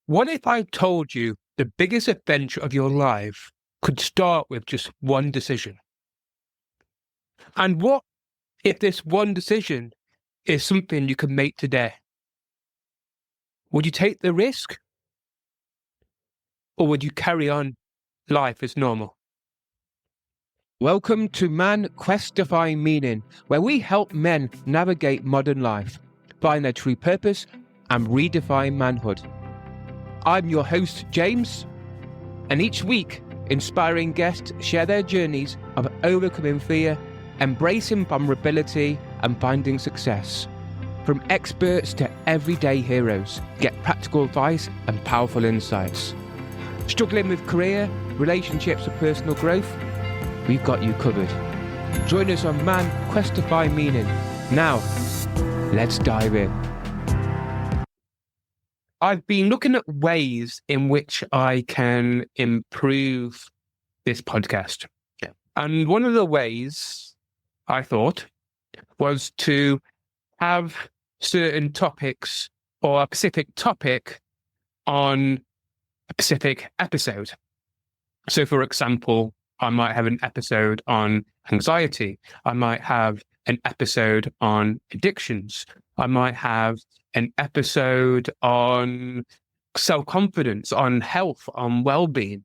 What if I told you the biggest adventure of your life could start with just one decision? And what if this one decision is something you can make today? Would you take the risk? Or would you carry on life as normal? Welcome to Man Quest Define Meaning, where we help men navigate modern life, find their true purpose, and redefine manhood. I'm your host, James, and each week, inspiring guests share their journeys of overcoming fear, embracing vulnerability, and finding success. From experts to everyday heroes, get practical advice and powerful insights. Struggling with career, relationships, or personal growth? We've got you covered. Join us on Man Quest to Find Meaning. Now, let's dive in. I've been looking at ways in which I can improve this podcast. And one of the ways I thought was to have certain topics or a specific topic on a specific episode. So, for example, I might have an episode on anxiety. I might have an episode on addictions. I might have an episode on self-confidence, on health, on well-being.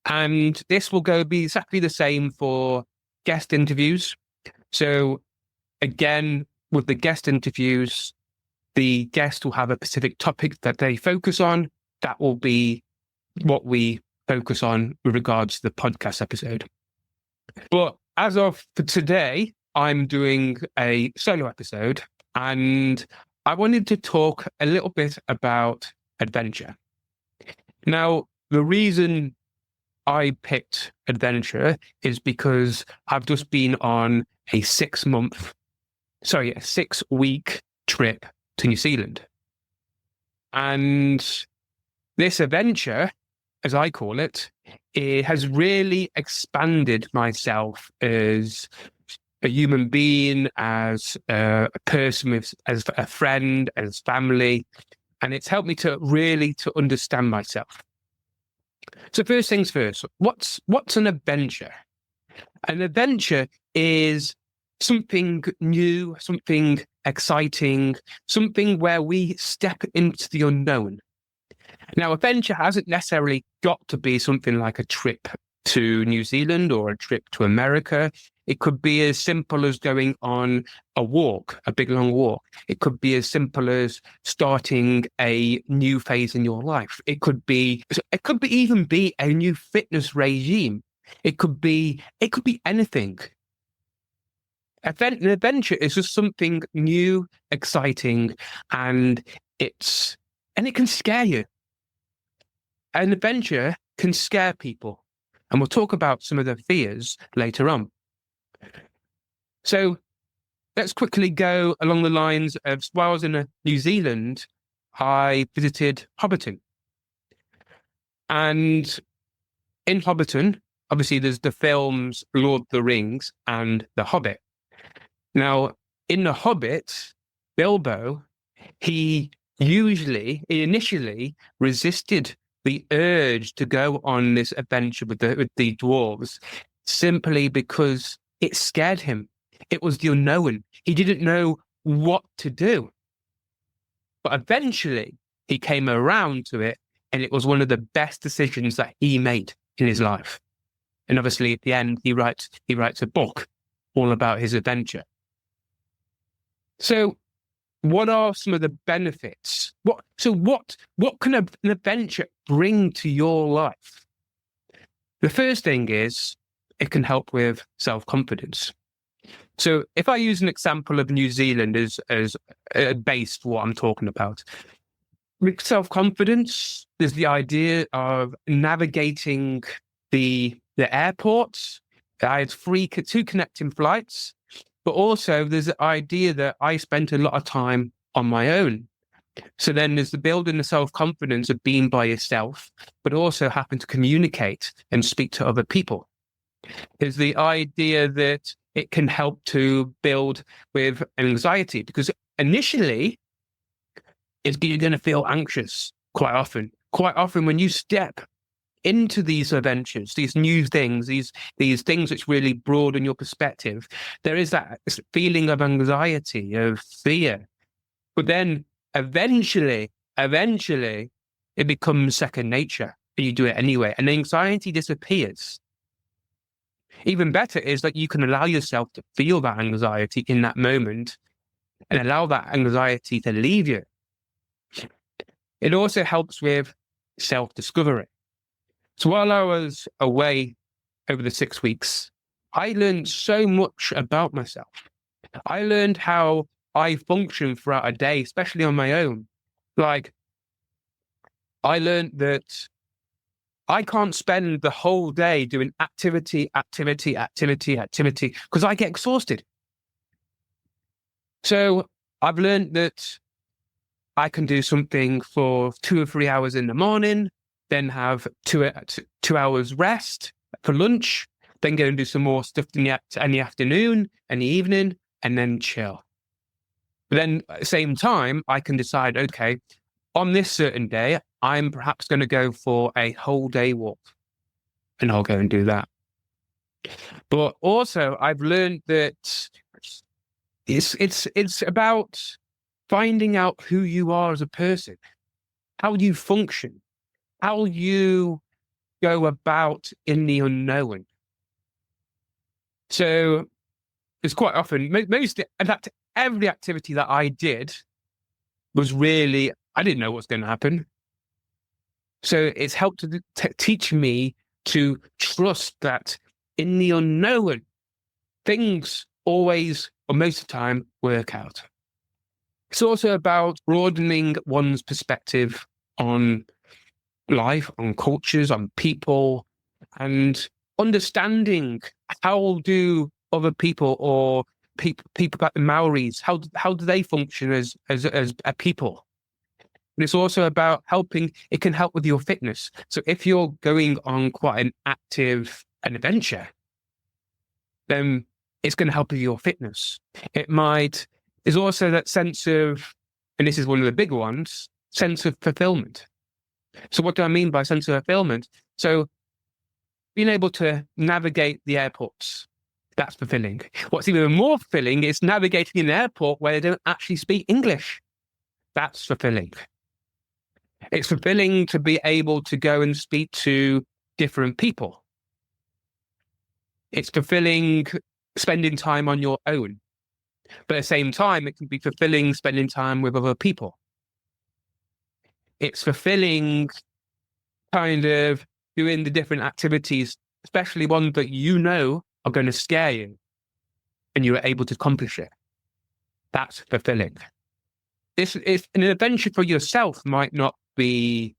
And this will be exactly the same for guest interviews. So again, with the guest interviews, the guest will have a specific topic that they focus on. That will be what we focus on with regards to the podcast episode. But as of for today, I'm doing a solo episode, and I wanted to talk a little bit about adventure. Now, the reason I picked adventure is because I've just been on a 6-week trip to New Zealand. And this adventure, as I call it, it has really expanded myself as a human being, as a person, as a friend, as family, and it's helped me to really understand myself. So first things first, what's an adventure? An adventure is something new, something exciting, something where we step into the unknown. Now, adventure hasn't necessarily got to be something like a trip to New Zealand or a trip to America. It could be as simple as going on a walk, a big long walk. It could be as simple as starting a new phase in your life. It could even be a new fitness regime. It could be anything. An adventure is just something new, exciting, and it can scare you. An adventure can scare people, and we'll talk about some of the fears later on. So let's quickly go along the lines of, while I was in New Zealand, I visited Hobbiton. And in Hobbiton, obviously there's the films Lord of the Rings and The Hobbit. Now, in The Hobbit, Bilbo, he initially resisted the urge to go on this adventure with the dwarves simply because it scared him. It was the unknown. He didn't know what to do. But eventually he came around to it, and it was one of the best decisions that he made in his life. And obviously at the end, he writes a book all about his adventure. So what are some of the benefits? What can an adventure bring to your life? The first thing is it can help with self-confidence. So if I use an example of New Zealand as a base for what I'm talking about, with self-confidence, there's the idea of navigating the airports. I had two connecting flights. But also there's the idea that I spent a lot of time on my own. So then there's the building the self-confidence of being by yourself, but also having to communicate and speak to other people. There's the idea that it can help to build with anxiety, because initially you're going to feel anxious. quite often. Quite often when you step into these adventures, these new things, these things which really broaden your perspective, there is that feeling of anxiety, of fear. But then eventually, it becomes second nature and you do it anyway. And the anxiety disappears. Even better is that you can allow yourself to feel that anxiety in that moment and allow that anxiety to leave you. It also helps with self-discovery. So while I was away over the 6 weeks, I learned so much about myself. I learned how I function throughout a day, especially on my own. Like, I learned that I can't spend the whole day doing activity, because I get exhausted. So I've learned that I can do something for 2 or 3 hours in the morning, then have two hours rest for lunch, then go and do some more stuff in the afternoon and the evening, and then chill. But then at the same time, I can decide, okay, on this certain day, I'm perhaps going to go for a whole day walk, and I'll go and do that. But also, I've learned that it's about finding out who you are as a person, how you function, how you go about in the unknown. So it's quite often, in fact, every activity that I did was really, I didn't know what's going to happen. So it's helped to teach me to trust that in the unknown, things always, or most of the time, work out. It's also about broadening one's perspective on life, on cultures, on people, and understanding how do other people or people like the Maoris, how do they function as a people? And it's also about it can help with your fitness. So if you're going on quite an adventure, then it's going to help with your fitness. There's also that sense of, and this is one of the big ones, sense of fulfillment. So what do I mean by sense of fulfillment? So being able to navigate the airports, that's fulfilling. What's even more fulfilling is navigating an airport where they don't actually speak English. That's fulfilling. It's fulfilling to be able to go and speak to different people. It's fulfilling spending time on your own. But at the same time, it can be fulfilling spending time with other people. It's fulfilling kind of doing the different activities, especially ones that you know are going to scare you, and you are able to accomplish it. That's fulfilling. It's an adventure for yourself might not be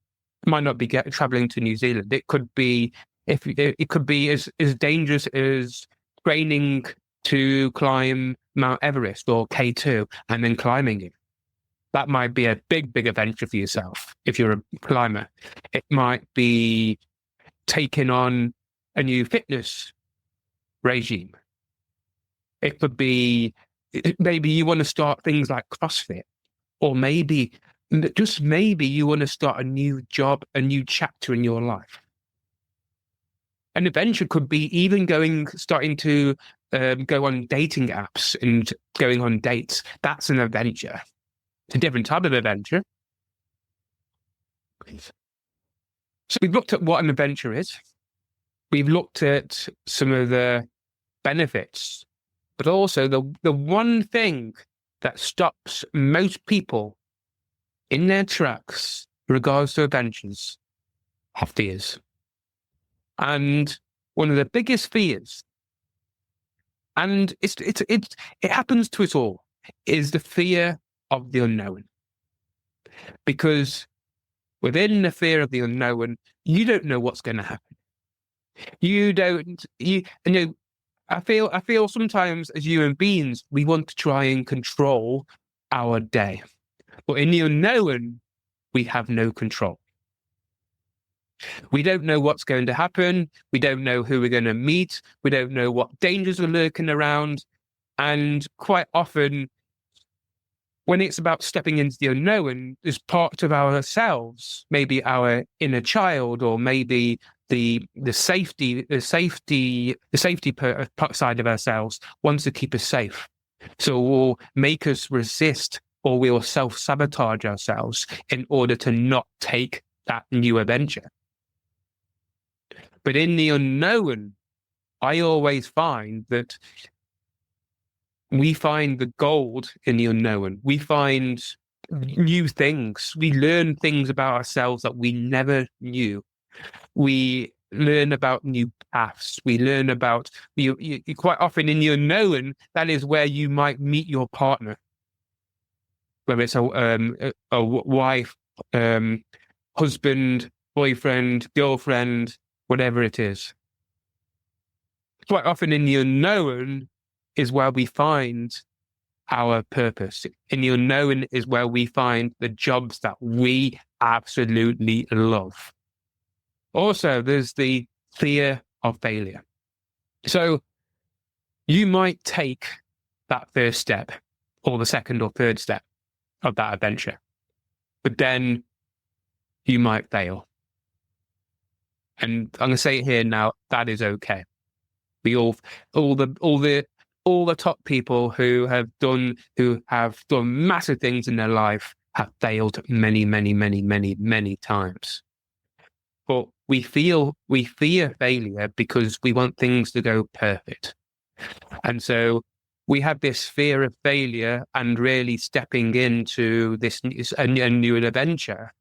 traveling to New Zealand. It could be as dangerous as training to climb Mount Everest or K2 and then climbing it. That might be a big adventure for yourself if you're a climber. It might be taking on a new fitness regime. It could be, maybe you want to start things like CrossFit, or maybe, just maybe, you want to start a new job, a new chapter in your life. An adventure could be even starting to go on dating apps and going on dates. That's an adventure. It's a different type of adventure. So we've looked at what an adventure is. We've looked at some of the benefits, but also the one thing that stops most people in their tracks in regards to adventures are fears. And one of the biggest fears, and it happens to us all, is the fear of the unknown. Because within the fear of the unknown, you don't know what's going to happen. I feel sometimes as human beings, we want to try and control our day. But in the unknown, we have no control. We don't know what's going to happen. We don't know who we're going to meet. We don't know what dangers are lurking around. And quite often, when it's about stepping into the unknown, there's parts of ourselves, maybe our inner child, or maybe the safety side of ourselves wants to keep us safe. So will make us resist, or we'll self-sabotage ourselves in order to not take that new adventure. But in the unknown, I always find that we find the gold in the unknown. We find new things. We learn things about ourselves that we never knew. We learn about new paths. We learn about, you quite often in the unknown, that is where you might meet your partner, whether it's a wife, husband, boyfriend, girlfriend, whatever it is. Quite often in the unknown is where we find our purpose. In the unknown is where we find the jobs that we absolutely love. Also, there's the fear of failure. So you might take that first step, or the second or third step of that adventure, but then you might fail. And I'm going to say it here now, that is okay. We all the top people who have done massive things in their life have failed many times. But we fear failure because we want things to go perfect. And so we have this fear of failure and really stepping into a new adventure.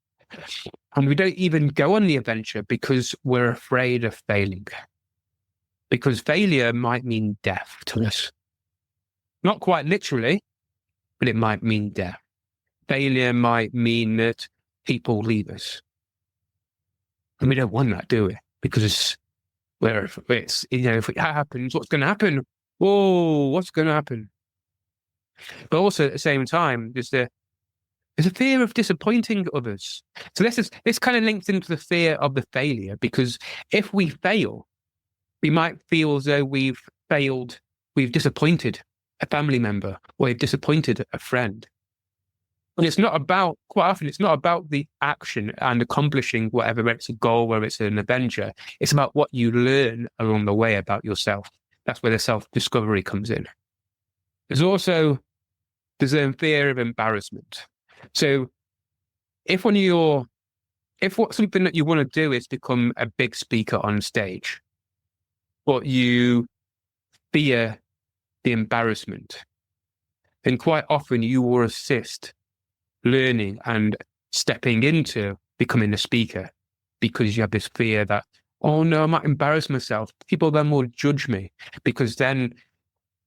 And we don't even go on the adventure because we're afraid of failing. Because failure might mean death to us. Not quite literally, but it might mean death. Failure might mean that people leave us. And we don't want that, do we? Because if it happens, what's going to happen? Whoa, what's going to happen? But also at the same time, there's a fear of disappointing others. So this kind of links into the fear of the failure, because if we fail, we might feel as though we've disappointed a family member, or we've disappointed a friend. And quite often, it's not about the action and accomplishing whatever it's a goal, whether it's an adventure. It's about what you learn along the way about yourself. That's where the self-discovery comes in. There's a fear of embarrassment. So if something that you want to do is become a big speaker on stage, but you fear the embarrassment, then quite often you will resist learning and stepping into becoming a speaker because you have this fear that, oh no, I might embarrass myself. People then will judge me, because then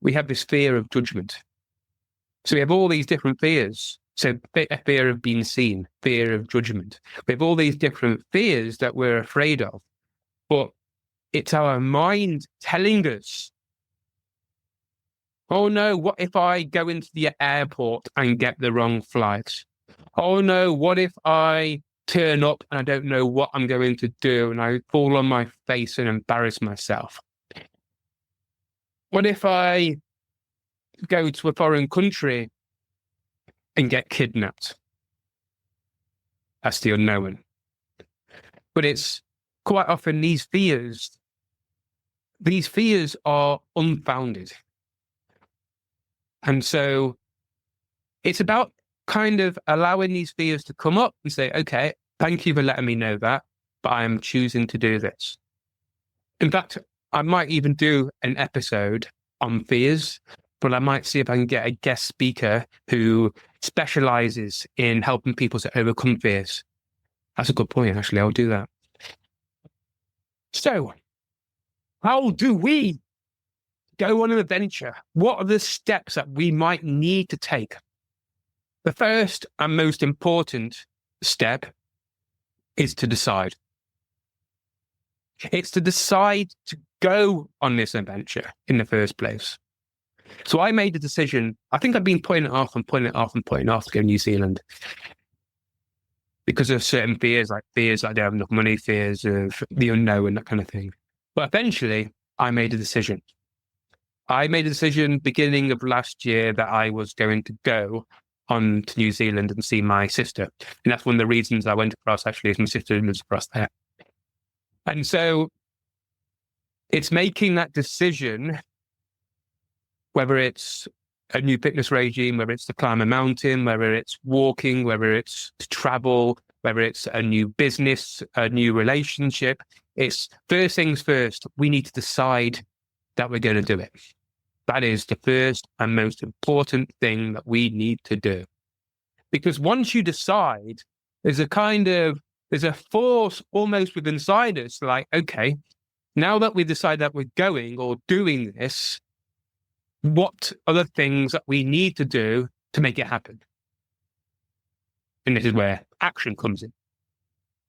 we have this fear of judgment. So we have all these different fears. So a fear of being seen, fear of judgment. We have all these different fears that we're afraid of, but it's our mind telling us, oh no, what if I go into the airport and get the wrong flight? Oh no, what if I turn up and I don't know what I'm going to do and I fall on my face and embarrass myself? What if I go to a foreign country and get kidnapped? That's the unknown. But it's quite often these fears are unfounded. And so it's about kind of allowing these fears to come up and say, okay, thank you for letting me know that, but I am choosing to do this. In fact, I might even do an episode on fears, but I might see if I can get a guest speaker who specializes in helping people to overcome fears. That's a good point, actually. I'll do that. So, how do we go on an adventure? What are the steps that we might need to take? The first and most important step is to decide. It's to decide to go on this adventure in the first place. So I made a decision. I think I've been putting it off to go to New Zealand because of certain fears, like fears that I don't have enough money, fears of the unknown, that kind of thing. But eventually, I made a decision. I made a decision beginning of last year that I was going to go on to New Zealand and see my sister. And that's one of the reasons I went across, actually, is my sister lives across there. And so it's making that decision, whether it's a new fitness regime, whether it's to climb a mountain, whether it's walking, whether it's to travel, whether it's a new business, a new relationship. It's first things first. We need to decide that we're going to do it. That is the first and most important thing that we need to do. Because once you decide, there's a force almost within inside us, like, okay, now that we decide that we're going or doing this, what are the things that we need to do to make it happen? And this is where action comes in.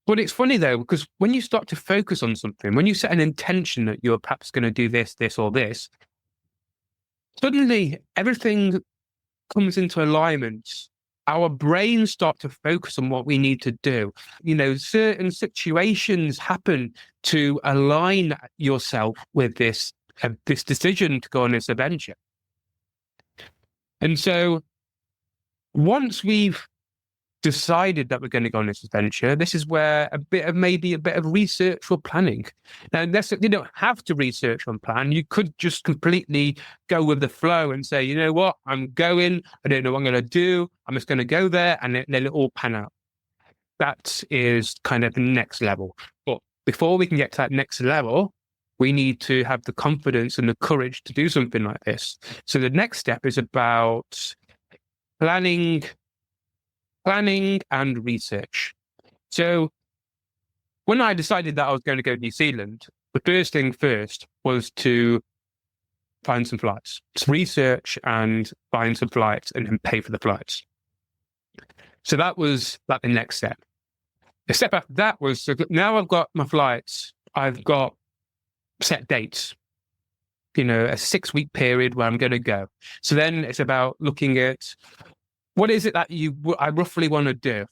But it's funny though, because when you start to focus on something, when you set an intention that you're perhaps going to do this, this, or this, suddenly everything comes into alignment. Our brains start to focus on what we need to do. Certain situations happen to align yourself with this decision to go on this adventure. And so once we've decided that we're going to go on this adventure, this is where a bit of research or planning. Now, you don't have to research or plan. You could just completely go with the flow and say, you know what, I'm going, I don't know what I'm going to do, I'm just going to go there, and then it'll all pan out. That is kind of the next level. But before we can get to that next level, we need to have the confidence and the courage to do something like this. So the next step is about planning and research. So when I decided that I was going to go to New Zealand, the first thing first was to find some flights, research and find some flights and then pay for the flights. So that was like the next step. The step after that was, so now I've got my flights, I've got set dates, a 6-week period where I'm going to go. So then it's about looking at, what is it that I roughly want to do?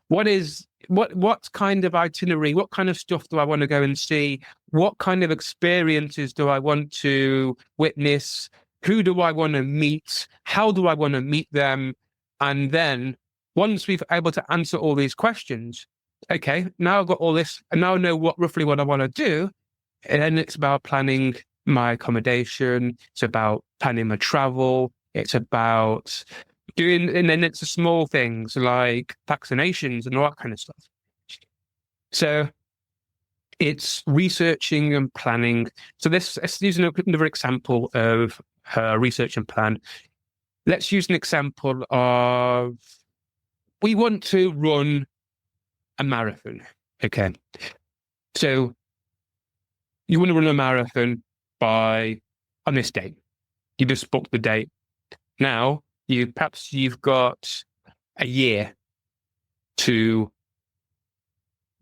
What kind of itinerary, what kind of stuff do I want to go and see? What kind of experiences do I want to witness? Who do I want to meet? How do I want to meet them? And then once we've able to answer all these questions, okay, now I've got all this, and now I know roughly what I want to do. And then it's about planning my accommodation. It's about planning my travel. It's about and then it's the small things like vaccinations and all that kind of stuff. So it's researching and planning. So let's use another example of research and plan. Let's use an example of, we want to run a marathon. Okay. So you want to run a marathon on this date. You just book the date. Now, you've got a year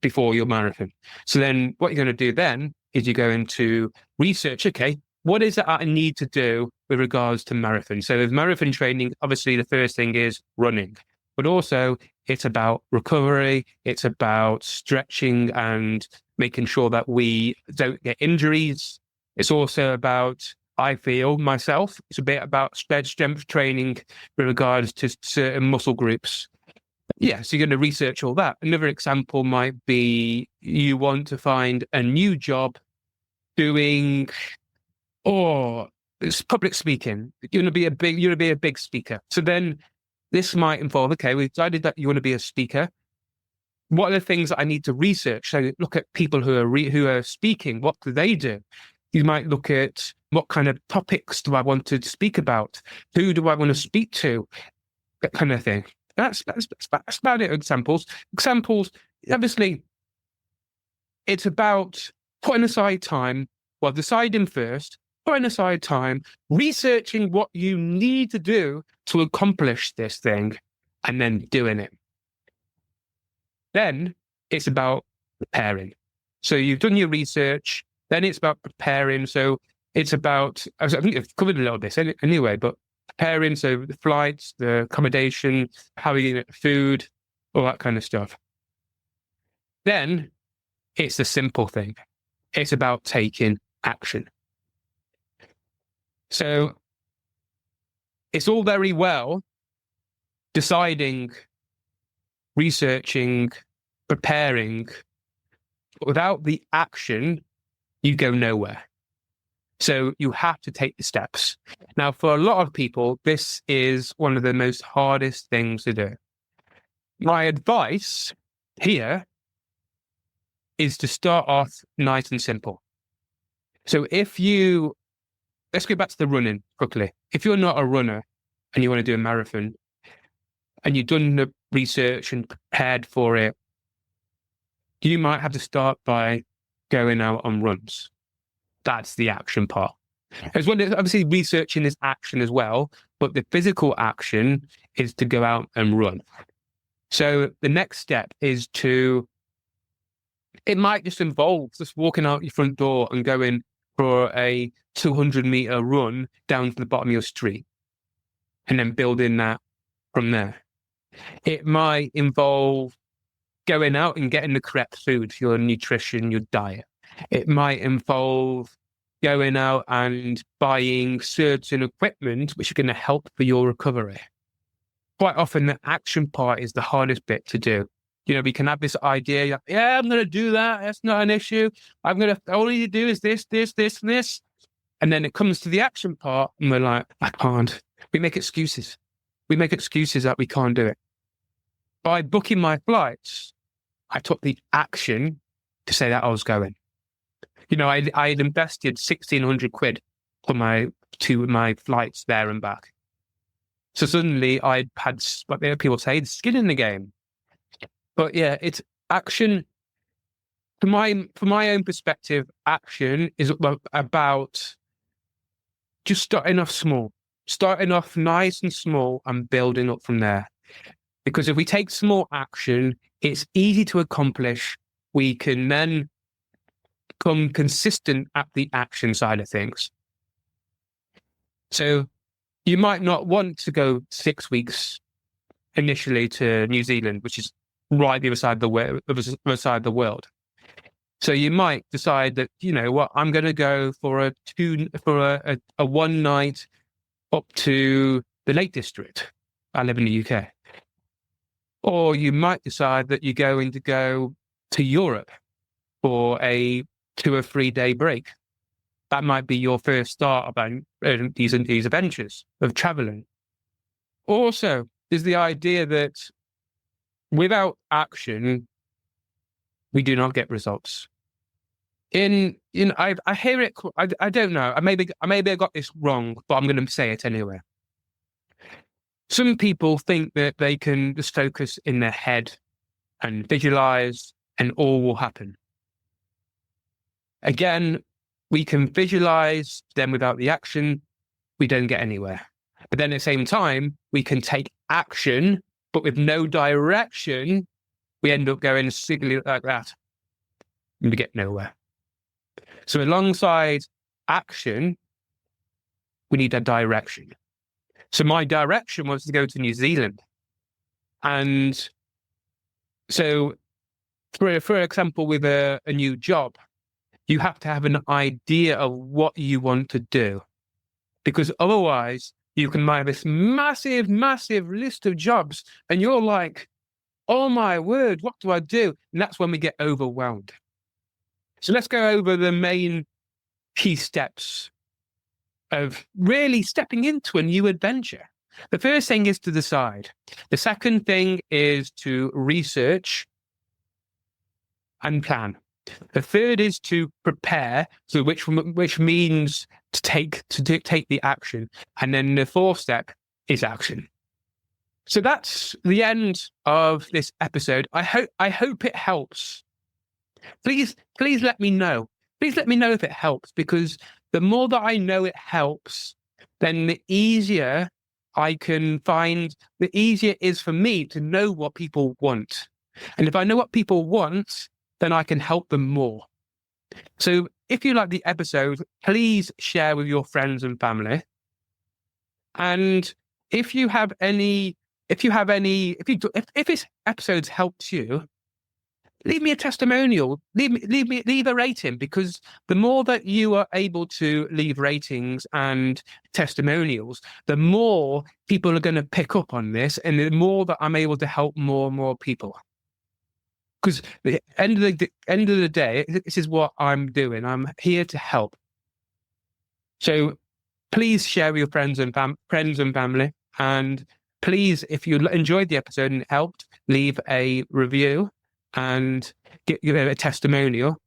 before your marathon. So then what you're going to do then is you're going to research, okay, what is it I need to do with regards to marathon? So with marathon training, obviously the first thing is running, but also it's about recovery. It's about stretching and making sure that we don't get injuries. It's also about, I feel myself, it's a bit about strength training with regards to certain muscle groups. Yeah, so you're going to research all that. Another example might be you want to find a new job doing, it's public speaking. You're going to be a big speaker. So then this might involve, okay, we've decided that you want to be a speaker. What are the things that I need to research? So look at people who are speaking. What do they do? You might look at, what kind of topics do I want to speak about? Who do I want to speak to? That kind of thing. That's about it. Examples, obviously, it's about putting aside time, deciding first, putting aside time, researching what you need to do to accomplish this thing, and then doing it. Then it's about preparing. So you've done your research, then it's about preparing. So it's about, I think I've covered a little bit anyway, but preparing, so the flights, the accommodation, how are you going to get food, all that kind of stuff. Then it's the simple thing. It's about taking action. So it's all very well deciding, researching, preparing. But without the action, you go nowhere. So you have to take the steps. Now, for a lot of people, this is one of the most hardest things to do. My advice here is to start off nice and simple. So let's go back to the running quickly. If you're not a runner and you want to do a marathon and you've done the research and prepared for it, you might have to start by going out on runs. That's the action part. As well as obviously researching is action as well, but the physical action is to go out and run. So the next step is it might just involve just walking out your front door and going for a 200-meter run down to the bottom of your street and then building that from there. It might involve going out and getting the correct food for your nutrition, your diet. It might involve going out and buying certain equipment which are going to help for your recovery. Quite often, the action part is the hardest bit to do. We can have this idea, like, yeah, I'm going to do that. That's not an issue. All I need to do is this, this, this, and this. And then it comes to the action part, and we're like, I can't. We make excuses. We make excuses that we can't do it. By booking my flights, I took the action to say that I was going. I had invested 1,600 quid for my flights there and back. So suddenly I had what people say, skin in the game. But yeah, it's action. From my own perspective, action is about just starting off small, starting off nice and small and building up from there. Because if we take small action, it's easy to accomplish. We can then become consistent at the action side of things. So you might not want to go 6 weeks initially to New Zealand, which is right the other side of the world. So you might decide that, I'm going to go for a one night up to the Lake District. I live in the UK. Or you might decide that you're going to go to Europe for a 2 or 3 day break. That might be your first start about these adventures of traveling. Also, there's the idea that without action, we do not get results. I hear it. I don't know. Maybe I got this wrong, but I'm going to say it anyway. Some people think that they can just focus in their head and visualize, and all will happen. Again, we can visualize, then without the action, we don't get anywhere. But then at the same time, we can take action, but with no direction, we end up going simply like that. And we get nowhere. So alongside action, we need a direction. So my direction was to go to New Zealand. And so, for example, with a new job, you have to have an idea of what you want to do. Because otherwise, you can have this massive, massive list of jobs, and you're like, oh my word, what do I do? And that's when we get overwhelmed. So let's go over the main key steps of really stepping into a new adventure. The first thing is to decide. The second thing is to research and plan. The third is to prepare, so which means to take the action. And then the fourth step is action. So that's the end of this episode. I hope it helps. Please let me know. Please let me know if it helps, because the more that I know it helps, then the easier the easier it is for me to know what people want. And if I know what people want, then I can help them more. So if you like the episode, please share with your friends and family. And if this episode's helped you, leave me a testimonial, leave a rating, because the more that you are able to leave ratings and testimonials, the more people are going to pick up on this, and the more that I'm able to help more and more people. Because at the end of the day, this is what I'm doing. I'm here to help. So please share with your friends and family, and please, if you enjoyed the episode and it helped, leave a review and give a testimonial.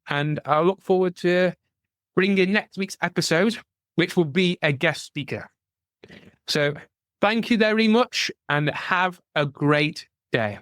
And I look forward to bringing next week's episode, which will be a guest speaker. So thank you very much and have a great day.